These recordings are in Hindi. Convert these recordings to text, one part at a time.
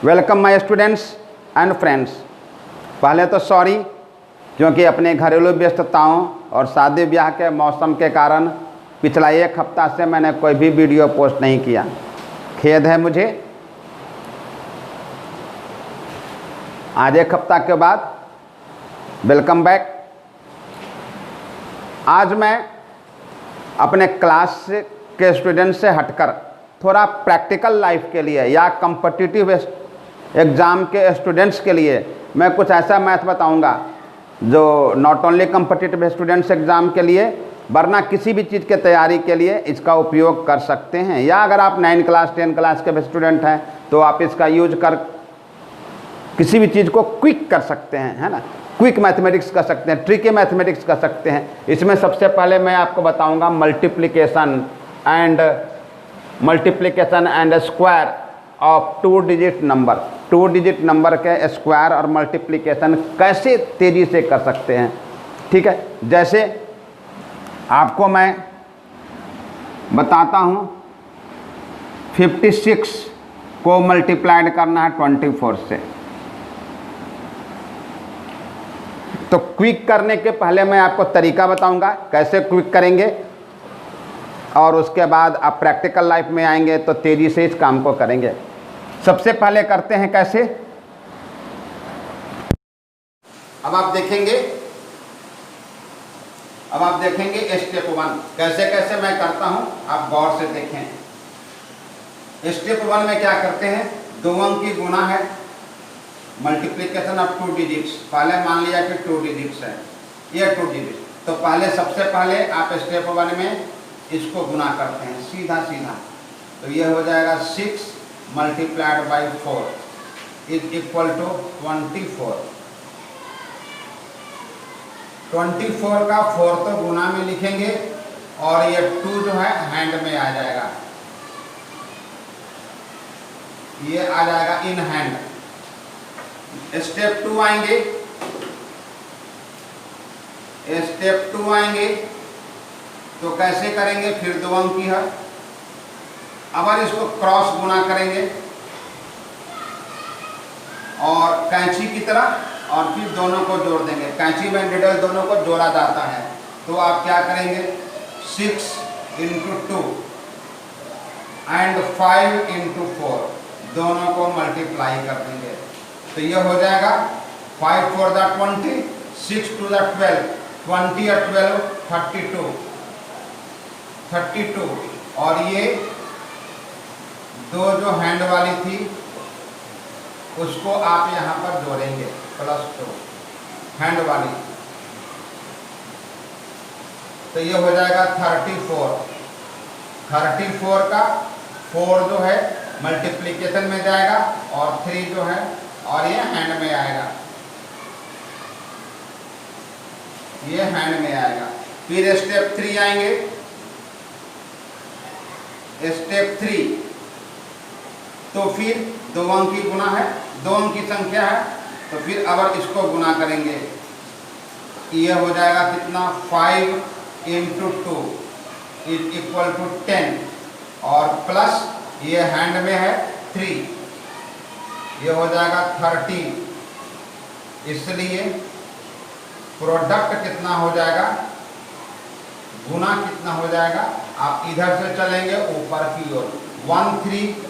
Welcome my students and friends. पहले तो सॉरी, क्योंकि अपने घरेलू व्यस्तताओं और शादी ब्याह के मौसम के कारण पिछला एक हफ्ता से मैंने कोई भी वीडियो पोस्ट नहीं किया। खेद है मुझे। आज एक हफ्ता के बाद वेलकम बैक। आज मैं अपने क्लास के स्टूडेंट से हटकर थोड़ा प्रैक्टिकल लाइफ के लिए या कॉम्पिटिटिव एग्ज़ाम के स्टूडेंट्स के लिए मैं कुछ ऐसा मैथ बताऊंगा जो not only competitive students exam के लिए वरना किसी भी चीज़ के तैयारी के लिए इसका उपयोग कर सकते हैं। या अगर आप 9 क्लास 10 क्लास के स्टूडेंट हैं तो आप इसका यूज कर किसी भी चीज़ को क्विक कर सकते हैं, है ना। क्विक मैथमेटिक्स कर सकते हैं, ट्रिकी मैथमेटिक्स कर सकते हैं। इसमें सबसे पहले मैं आपको बताऊंगा multiplication and square of 2 digit number. 2 digit number के स्क्वायर और मल्टीप्लिकेशन कैसे तेज़ी से कर सकते हैं। ठीक है, जैसे आपको मैं बताता हूँ 56 को मल्टीप्लाइड करना है 24 से। तो क्विक करने के पहले मैं आपको तरीका बताऊंगा कैसे क्विक करेंगे और उसके बाद आप प्रैक्टिकल लाइफ में आएंगे तो तेज़ी से इस काम को करेंगे। सबसे पहले करते हैं कैसे। अब आप देखेंगे स्टेप 1 कैसे कैसे मैं करता हूं, आप गौर से देखें। स्टेप 1 में क्या करते हैं, 2 अंक की गुना है, मल्टीप्लिकेशन ऑफ 2 डिजिट्स। पहले मान लिया कि 2 डिजिट्स है, ये 2 डिजिट। तो पहले सबसे पहले आप स्टेप 1 में इसको गुना करते हैं सीधा सीधा। तो ये हो जाएगा 6 multiplied by 4 is equal to 24। 24 का 4 तो गुना में लिखेंगे और ये 2 जो है हैंड में आ जाएगा, ये आ जाएगा इन हैंड। स्टेप 2 आएंगे, स्टेप 2 आएंगे तो कैसे करेंगे, फिर 2 अंक की है। अब इसको क्रॉस गुना करेंगे और कैंची की तरह और फिर दोनों को जोड़ देंगे। कैंची में निडल दोनों को जोड़ा जाता है। तो आप क्या करेंगे, 6 × 2 एंड 5 × 4 दोनों को मल्टीप्लाई कर देंगे। तो ये हो जाएगा 5 4 दा 20, 6 2 दा 12, 20 और 12 32 और ये 2 जो हैंड वाली थी उसको आप यहाँ पर जोड़ेंगे +2 हैंड वाली। तो ये हो जाएगा 34। 34 का 4 जो है मल्टीप्लिकेशन में जाएगा और 3 जो है और ये हैंड में आएगा, ये हैंड में आएगा। फिर स्टेप 3 आएंगे। स्टेप 3 तो फिर 2 अंक की गुना है, 2 अंक की संख्या है। तो फिर अब इसको गुना करेंगे, ये हो जाएगा कितना, 5 × 2 इज इक्वल टू 10 और प्लस ये हैंड में है 3, ये हो जाएगा 30। इसलिए प्रोडक्ट कितना हो जाएगा, गुना कितना हो जाएगा, आप इधर से चलेंगे ऊपर की ओर 1344।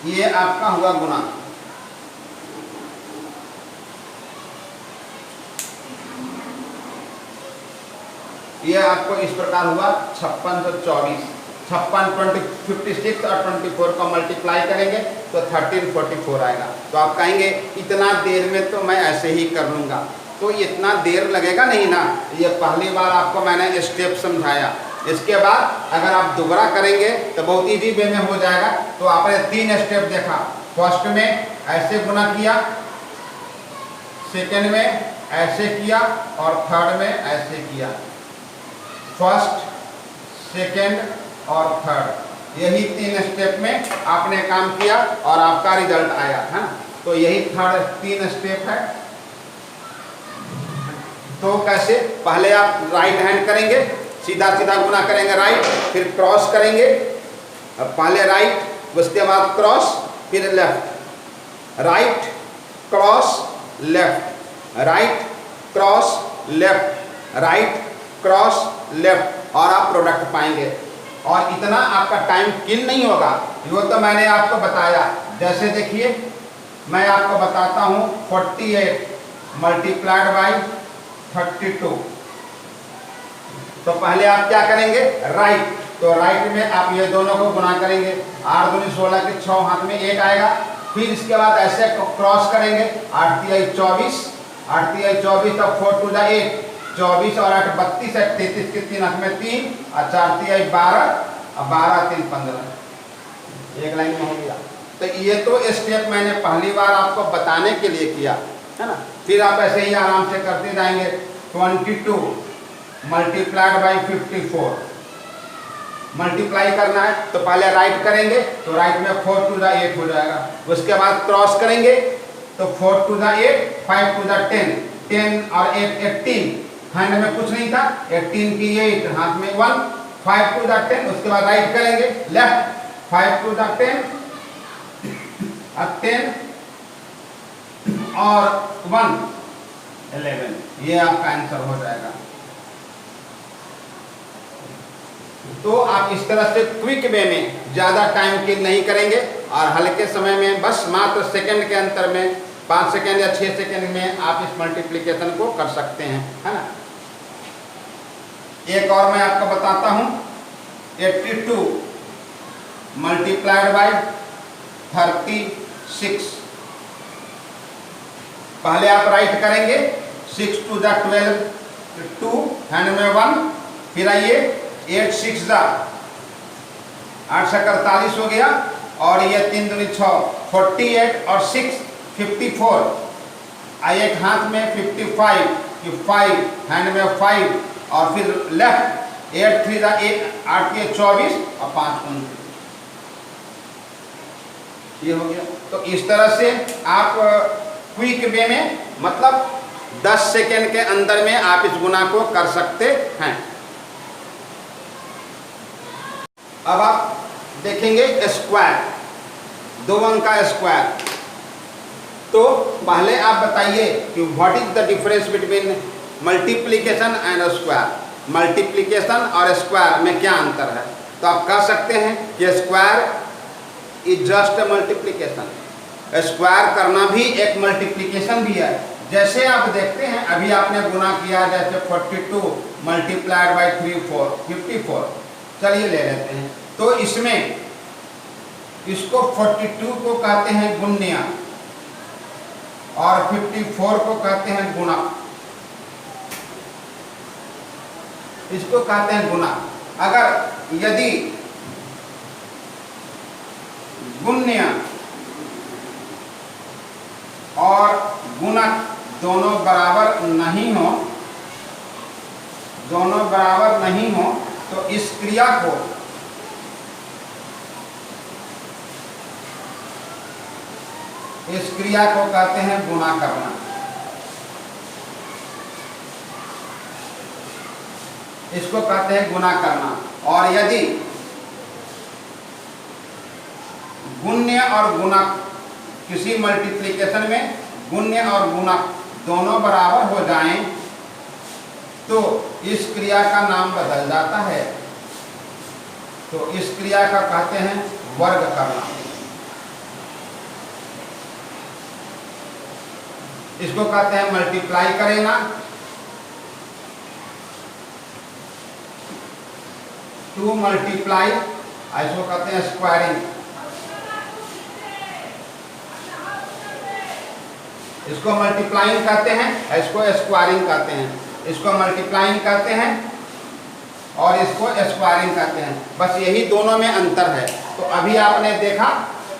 ये आपका हुआ गुना। ये आपको इस प्रकार हुआ 5624। 56 और 24 को मल्टीप्लाई करेंगे तो 1344 आएगा। तो आप कहेंगे इतना देर में तो मैं ऐसे ही कर लूँगा, तो इतना देर लगेगा नहीं ना। ये पहली बार आपको मैंने स्टेप समझाया। इसके बाद अगर आप दोबारा करेंगे तो बहुत इजी वे में हो जाएगा। तो आपने 3 स्टेप देखा। फर्स्ट में ऐसे गुना किया, सेकेंड में ऐसे किया और थर्ड में ऐसे किया। फर्स्ट, सेकेंड और थर्ड, यही 3 स्टेप में आपने काम किया और आपका रिजल्ट आया है। तो यही 3 स्टेप है। तो कैसे, पहले आप राइट हैंड करेंगे, सीधा सीधा गुना करेंगे राइट, फिर क्रॉस करेंगे अब पहले राइट, उसके बाद क्रॉस, फिर left, right cross left, right cross left, right cross left, और आप प्रोडक्ट पाएंगे। और इतना आपका टाइम किल नहीं होगा, वो तो मैंने आपको बताया। जैसे देखिए मैं आपको बताता हूँ 48 मल्टीप्लाइड बाई 32। तो पहले आप क्या करेंगे, राइट, तो राइट में आप ये दोनों को गुना करेंगे, 8 दूनी 16 के 6 हाथ में 1 आएगा। फिर इसके बाद ऐसे क्रॉस करेंगे, 8 तिहाई 24, 8 तिहाई 24, तब 4 टू 8, 24 और 8 32 है, 33 के 3 हाथ में 3, और 4 तिहाई 12, और 12 3 15, एक लाइन में हो गया। तो ये तो स्टेप मैंने पहली बार आपको बताने के लिए किया है ना। फिर आप ऐसे ही आराम से करते जाएंगे। 22 मल्टीप्लाइड बाई 54, मल्टीप्लाई करना है तो पहले राइट करेंगे, तो राइट में 4 टू 8 हो जाएगा। उसके बाद क्रॉस करेंगे तो 4 टू 8, 5 टू 10, 10 और 8 18, हैंड में कुछ नहीं था, 18 की 8, हाथ में 1, 5 टू 10। उसके बाद राइट करेंगे, लेफ्ट 5 टू 10, अब 10 और 1 11, ये आपका आंसर हो जाएगा। तो आप इस तरह से क्विक वे में ज़्यादा टाइम किल नहीं करेंगे और हल्के समय में बस मात्र सेकंड के अंतर में 5 सेकंड या 6 सेकंड में आप इस मल्टीप्लिकेशन को कर सकते हैं, है ना। एक और मैं आपको बताता हूँ, 82 मल्टीप्लाइड बाई 36। पहले आप राइट करेंगे, 6 टू 12, 2 हैंड में 1, फिर आइए 8 6 8 से 48 हो गया, और ये 3 दूनी 6, 48 और 6 54, एक हाथ में 55, 5 हैंड में 5, और फिर लेफ्ट 8 3 8 8 के 24 और 5 29, ये हो गया। तो इस तरह से आप क्विक वे में मतलब 10 सेकेंड के अंदर में आप इस गुना को कर सकते हैं। अब आप देखेंगे स्क्वायर, 2 अंक का स्क्वायर। तो पहले आप बताइए कि what is the difference between multiplication and square. Multiplication और स्क्वायर में क्या अंतर है। तो आप कह सकते हैं कि square is just multiplication, square करना भी एक मल्टीप्लिकेशन भी है। जैसे आप देखते हैं अभी आपने गुना किया, जैसे 42 मल्टीप्लाइड बाई 54, चलिए ले लेते हैं। तो इसमें इसको 42 को कहते हैं गुण्य और 54 को कहते हैं गुणा, इसको कहते हैं गुना। अगर यदि गुण्य और गुणक दोनों बराबर नहीं हो, तो इस क्रिया को कहते हैं गुणा करना। इसको कहते हैं गुणा करना। और यदि गुण्य और गुणक किसी मल्टीप्लिकेशन में गुण्य और गुणक दोनों बराबर हो जाएं तो इस क्रिया का नाम बदल जाता है। तो इस क्रिया का कहते हैं वर्ग करना। इसको कहते हैं मल्टीप्लाई करेगा, 2 मल्टीप्लाई, इसको कहते हैं स्क्वायरिंग। इसको मल्टीप्लाइंग कहते हैं, इसको स्क्वायरिंग कहते हैं। इसको मल्टीप्लाइंग कहते हैं और इसको स्क्वायरिंग कहते हैं। बस यही दोनों में अंतर है। तो अभी आपने देखा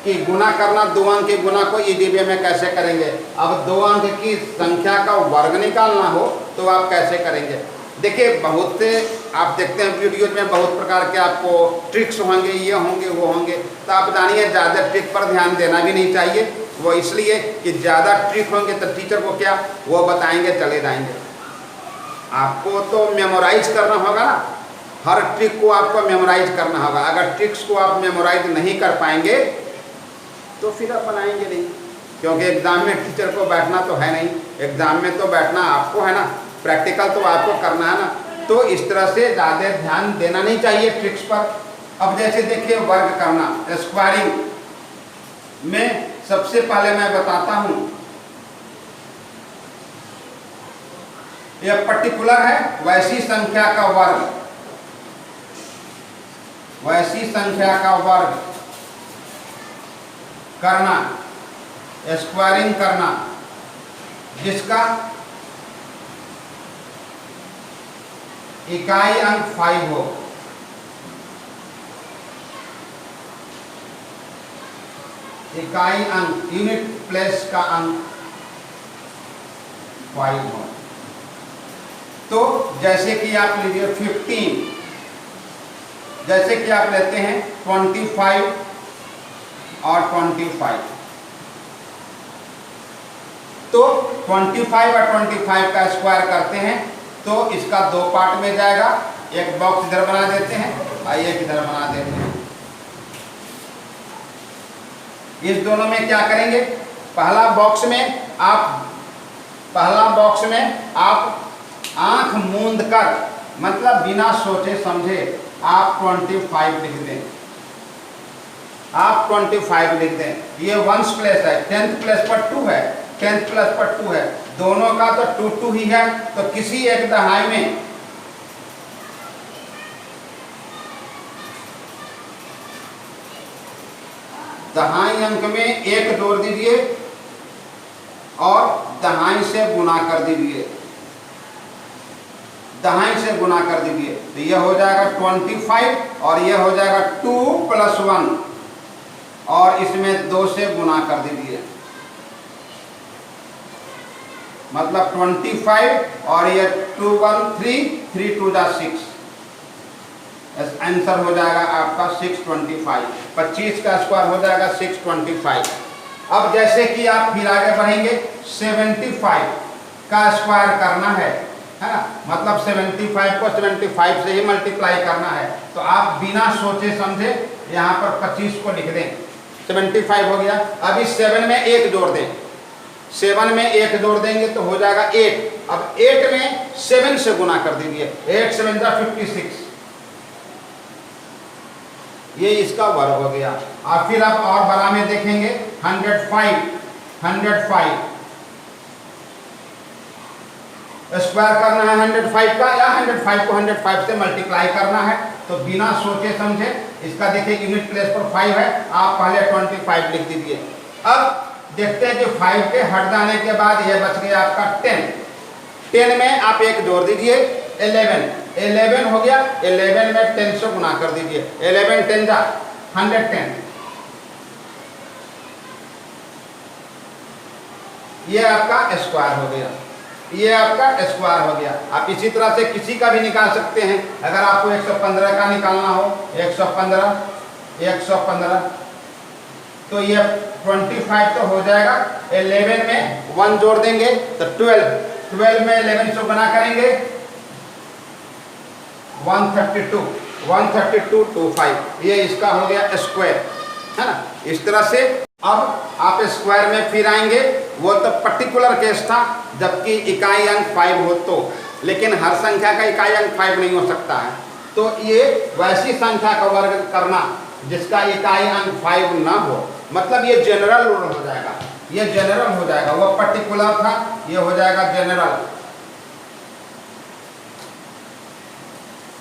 कि गुना करना, 2 अंक के गुना को ईडीबी में कैसे करेंगे। अब 2 अंक की संख्या का वर्ग निकालना हो तो आप कैसे करेंगे। देखिए बहुत से आप देखते हैं वीडियो में बहुत प्रकार के आपको ट्रिक्स होंगे, ये होंगे वो होंगे। तो आप जानिए ज़्यादा ट्रिक पर ध्यान देना भी नहीं चाहिए। वो इसलिए कि ज़्यादा ट्रिक होंगे तो टीचर को क्या वो बताएंगे चले जाएंगे। आपको तो मेमोराइज करना होगा ना। हर ट्रिक को आपको मेमोराइज करना होगा। अगर ट्रिक्स को आप मेमोराइज नहीं कर पाएंगे तो फिर आप बनाएंगे नहीं, क्योंकि एग्ज़ाम में टीचर को बैठना तो है नहीं, एग्ज़ाम में तो बैठना आपको है ना, प्रैक्टिकल तो आपको करना है ना। तो इस तरह से ज़्यादा ध्यान देना नहीं चाहिए ट्रिक्स पर। अब जैसे देखिए वर्ग करना, स्क्वायरिंग में सबसे पहले मैं बताता हूँ, यह पर्टिकुलर है वैसी संख्या का वर्ग, वैसी संख्या का वर्ग करना, स्क्वायरिंग करना, जिसका इकाई अंक 5 हो। इकाई अंक, यूनिट प्लेस का अंक 5 हो। तो जैसे कि आप लीजिए 15, जैसे कि आप लेते हैं 25 और 25, तो 25 और 25 का स्क्वायर करते हैं तो इसका 2 पार्ट में जाएगा। एक बॉक्स इधर बना देते हैं और एक इधर बना देते हैं। इस दोनों में क्या करेंगे, पहला बॉक्स में आप आंख मूंद कर, मतलब बिना सोचे समझे आप 25 लिख दें, आप 25 लिख दें। ये 1s प्लेस है, 10th प्लेस पर 2 है, 10th प्लेस पर 2 है, दोनों का तो 2 2 ही है। तो किसी एक दहाई में दहाई अंक में 1 जोड़ दीजिए और दहाई से गुना कर दीजिए, दहाई से गुना कर दीजिए। तो यह हो जाएगा 25 और यह हो जाएगा 2 + 1 और इसमें 2 से गुना कर दीजिए, मतलब 25 और यह 2 1 3 3 2 6, आंसर हो जाएगा आपका 625। 25 का स्क्वायर हो जाएगा 625। अब जैसे कि आप फिर आगे बढ़ेंगे, 75 का स्क्वायर करना है ना, मतलब 75 को 75 से ही मल्टीप्लाई करना है। तो आप बिना सोचे समझे यहाँ पर 25 को लिख दें, 75 हो गया। अभी 7 में 1 जोड़ दें, 7 में 1 जोड़ देंगे तो हो जाएगा 8। अब 8 में 7 से गुना कर दीजिए, 8 7 56, ये इसका वर्ग हो गया। और फिर आप और बड़ा में देखेंगे 105 स्क्वायर करना है 105 का, या 105 को 105 से मल्टीप्लाई करना है। तो बिना सोचे समझे इसका देखिए यूनिट प्लेस पर 5 है, आप पहले 25 लिख दीजिए। अब देखते हैं कि 5 के हट जाने के बाद यह बच गया आपका 10। 10 में आप 1 जोड़ दीजिए, 11 हो गया। 11 में 10 से गुना कर दीजिए, 11 10 जा 110। ये आपका स्क्वायर हो गया, ये आपका स्क्वायर हो गया। आप इसी तरह से किसी का भी निकाल सकते हैं। अगर आपको 115 का निकालना हो, 115 तो ये 25 तो हो जाएगा। 11 में 1 जोड़ देंगे तो 12 में 11 से गुना करेंगे 132 25, ये इसका हो गया स्क्वायर, है ना। इस तरह से अब आप स्क्वायर में फिर आएंगे, वो तो पर्टिकुलर केस था जबकि इकाई अंक 5 हो तो, लेकिन हर संख्या का इकाई अंक 5 नहीं हो सकता है। तो ये वैसी संख्या का वर्ग करना जिसका इकाई अंक 5 ना हो, मतलब ये जनरल रूल हो जाएगा, ये जनरल हो जाएगा। वो पर्टिकुलर था, ये हो जाएगा जनरल।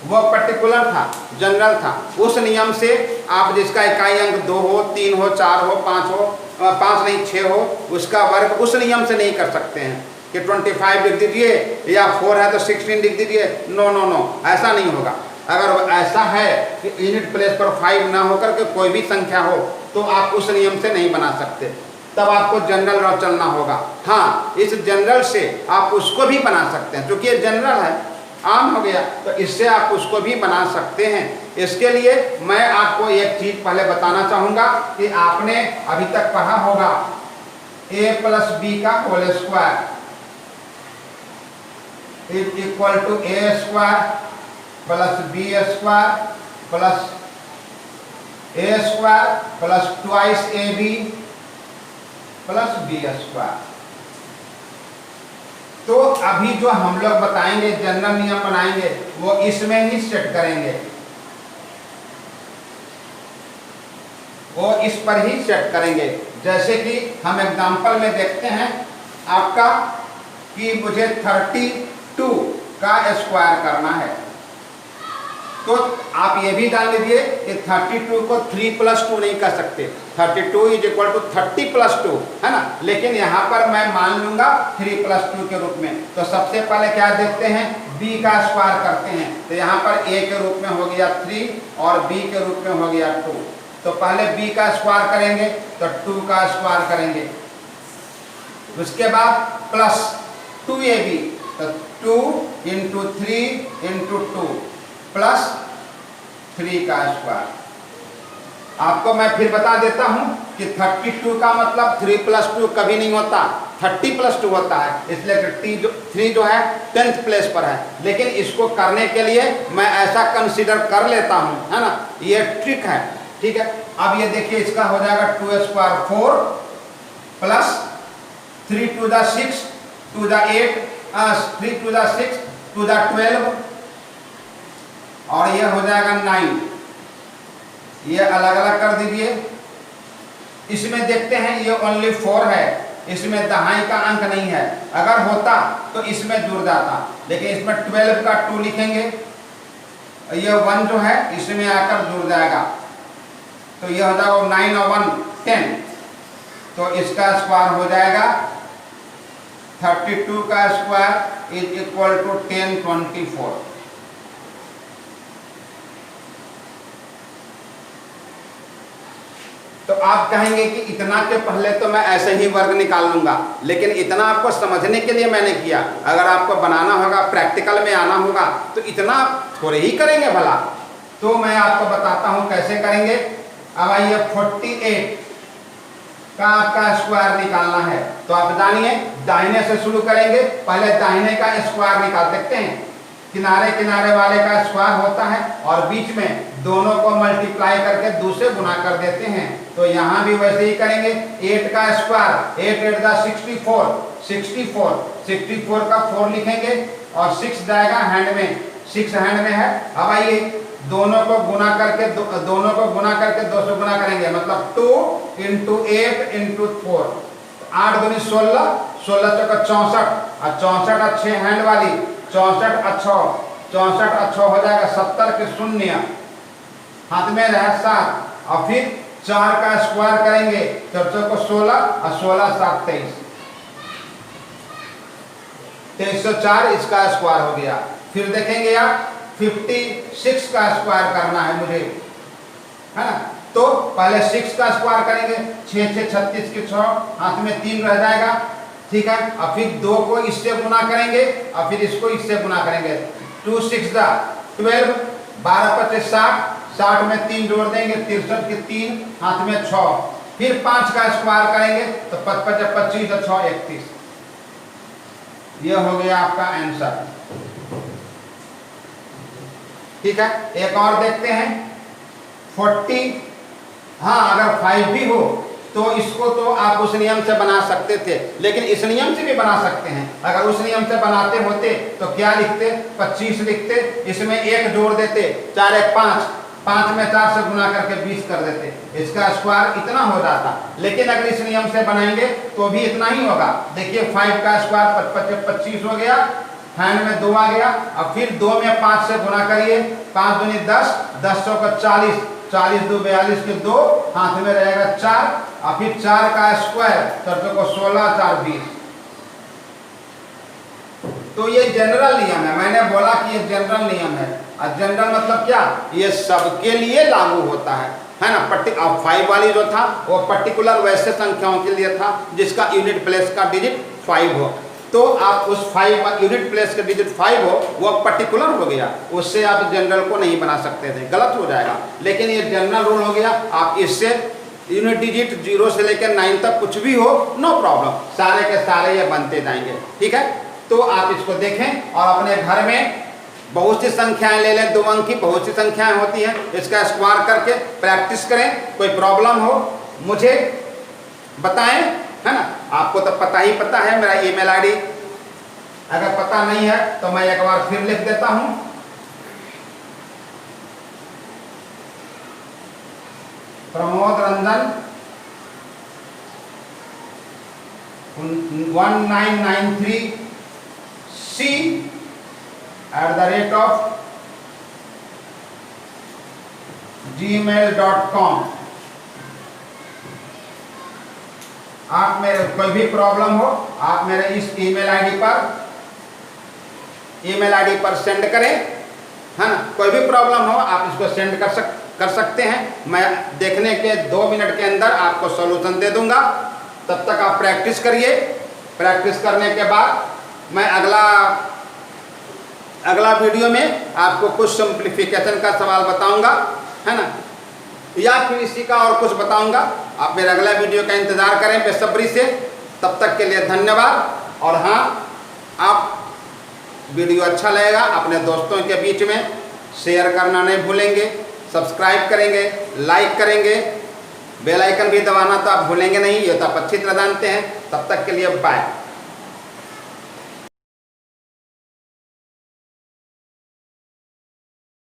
वो पर्टिकुलर था, जनरल था। उस नियम से आप जिसका इकाई अंक 2 हो, 3 हो, 4 हो, 5 हो, 5 नहीं 6 हो, उसका वर्ग उस नियम से नहीं कर सकते हैं कि 25 लिख दीजिए या 4 है तो 16 लिख दीजिए। नो नो नो, ऐसा नहीं होगा। अगर ऐसा है कि यूनिट प्लेस पर 5 ना होकर के कोई भी संख्या हो तो आप उस नियम से नहीं बना सकते, तब आपको जनरल रॉ चलना होगा। हाँ, इस जनरल से आप उसको भी बना सकते हैं, क्योंकि ये जनरल है, आम हो गया, तो इससे आप उसको भी बना सकते हैं। इसके लिए मैं आपको एक चीज़ पहले बताना चाहूँगा कि आपने अभी तक पढ़ा होगा a + b का whole square is equal to a² plus b square plus a square plus twice a b plus b square. तो अभी जो हम लोग बताएंगे जनरल नियम बनाएंगे वो इसमें ही सेट करेंगे, वो इस पर ही सेट करेंगे। जैसे कि हम एग्जांपल में देखते हैं आपका कि मुझे 32 का स्क्वायर करना है, तो आप ये भी जान लीजिए कि 32 को 3 + 2 नहीं कर सकते, 32 = 30 + 2 है ना, लेकिन यहाँ पर मैं मान लूंगा 3 + 2 के रूप में। तो सबसे पहले क्या देखते हैं, b का स्क्वायर करते हैं, तो यहाँ पर a के रूप में हो गया 3 और b के रूप में हो गया 2। तो पहले b का स्क्वायर करेंगे तो 2 का स्क्वायर करेंगे, उसके बाद प्लस 2ab, तो 2 × 3 × 2 प्लस 3 का स्क्वायर। आपको मैं फिर बता देता हूं कि 32 का मतलब 3 + 2 कभी नहीं होता, 30 + 2 होता है, इसलिए 3 जो है 10th प्लेस पर है। लेकिन इसको करने के लिए मैं ऐसा कंसीडर कर लेता हूं, है ना, ये ट्रिक है, ठीक है। अब ये देखिए इसका हो जाएगा 2 स्क्वायर 4 प्लस 3 × 2 = 6 2 × 8 3 × 2 = 6 2 × 12 और ये हो जाएगा 9। ये अलग अलग कर दीजिए। इसमें देखते हैं ये ओनली 4 है, इसमें दहाई का अंक नहीं है, अगर होता तो इसमें जुड़ जाता, लेकिन इसमें 12 का 2 लिखेंगे, ये 1 जो है इसमें आकर जुड़ जाएगा, तो ये हो जाएगा 9 और 1 10, तो इसका स्क्वायर हो जाएगा 32 का स्क्वायर = 1024। तो आप कहेंगे कि इतना के पहले तो मैं ऐसे ही वर्ग निकाल लूंगा, लेकिन इतना आपको समझने के लिए मैंने किया। अगर आपको बनाना होगा, प्रैक्टिकल में आना होगा, तो इतना थोड़े ही करेंगे भला। तो मैं आपको बताता हूं कैसे करेंगे। अब आइए 48 का आपका स्क्वायर निकालना है, तो आप जानिए दाहिने से शुरू करेंगे। पहले दाहिने का स्क्वायर निकाल देखते हैं, किनारे किनारे वाले का स्क्वायर होता है और बीच में दोनों को मल्टीप्लाई करके 2 से गुना कर देते हैं। तो यहाँ भी वैसे ही करेंगे। 8 का स्क्वायर 8 × 8 = 64 64 64 का 4 लिखेंगे और 6 जाएगा हैंड में, 6 हैंड में है। अब आइए दोनों को गुना करके 2 से गुना करेंगे, मतलब 2 × 8 × 4 8 दूनी 16 16 × 64 और 64 अच्छे हैंड वाली 64 अच्छो 64 अच्छो हो जाएगा 70 के 0 हाथ में रहे 7 और फिर 4 का स्क्वायर करेंगे, 4 को 16 और 16 7 23 2304 इसका स्क्वायर हो गया। फिर देखेंगे आप 56 का स्क्वायर करना है मुझे, है ना, तो पहले 6 का स्क्वायर करेंगे, 6 6 36 के 6 हाथ में 3 रह जाएगा, ठीक है। और फिर 2 को इससे गुना करेंगे और फिर इसको इससे गुना करेंगे, 2 6 = 12 12 25 60 60 में 3 जोड़ देंगे, 63 के 3 हाथ में 6, फिर 5 का स्क्वायर करेंगे तो 5 5 25 और 6 31। ये हो गया आपका आंसर, ठीक है। एक और देखते हैं 40। हाँ, अगर 5 भी हो तो इसको तो आप उस नियम से बना सकते थे, लेकिन इस नियम से भी बना सकते हैं। अगर उस नियम से बनाते होते तो क्या लिखते, 25 लिखते, इसमें 1 जोड़ देते, 4 1 5 5 में 4 से गुना करके 20 कर देते, इसका स्क्वायर इतना हो जाता। लेकिन अगर इस नियम से बनाएंगे तो भी इतना ही होगा। देखिए 5 का स्क्वायर 25 हो गया, हैंड में 2 आ गया, अब फिर 2 में 5 से गुना करिए, 5 दूनी 10 10 का 40 40 2 42 के 2 हाथ में रहेगा 4 और फिर 4 का स्क्वायर 4 को 16 4 20। तो ये जनरल नियम है, मैंने बोला कि ये जनरल नियम है। और जनरल मतलब क्या, ये सबके लिए लागू होता है ना। 5 वाली जो था वो पर्टिकुलर वैसे संख्याओं के लिए था जिसका यूनिट प्लेस का डिजिट 5 हो, तो आप उस 5 यूनिट प्लेस का डिजिट 5 हो, वो पर्टिकुलर हो गया, उससे आप जनरल को नहीं बना सकते थे, गलत हो जाएगा। लेकिन ये जनरल रूल हो गया, आप इससे यूनिट डिजिट 0 से लेकर 9 तक कुछ भी हो, नो प्रॉब्लम, सारे के सारे ये बनते जाएंगे, ठीक है। तो आप इसको देखें और अपने घर में बहुत सी संख्याएं ले लें, 2 अंक की बहुत सी संख्याएं होती हैं, इसका स्क्वायर करके प्रैक्टिस करें। कोई प्रॉब्लम हो मुझे बताएं, है ना। आपको तो पता ही पता है मेरा ईमेल आईडी, अगर पता नहीं है तो मैं एक बार फिर लिख देता हूं। प्रमोद रंजन 1993c@gmail.com। आप मेरे कोई भी प्रॉब्लम हो आप मेरे इस ईमेल आईडी पर सेंड करें, है ना। कोई भी प्रॉब्लम हो आप इसको सेंड कर सकते हैं। मैं देखने के 2 मिनट के अंदर आपको सॉल्यूशन दे दूंगा। तब तक आप प्रैक्टिस करिए। प्रैक्टिस करने के बाद मैं अगला वीडियो में आपको कुछ सिंप्लीफिकेशन का सवाल बताऊंगा, है ना, या फिर इसी का और कुछ बताऊंगा। आप मेरे अगला वीडियो का इंतजार करें बेसब्री से। तब तक के लिए धन्यवाद। और हाँ, आप वीडियो अच्छा लगेगा अपने दोस्तों के बीच में शेयर करना नहीं भूलेंगे, सब्सक्राइब करेंगे, लाइक करेंगे, बेल आइकन भी दबाना तो आप भूलेंगे नहीं, ये तो आप अच्छी तरह जानते हैं। तब तक के लिए बाय।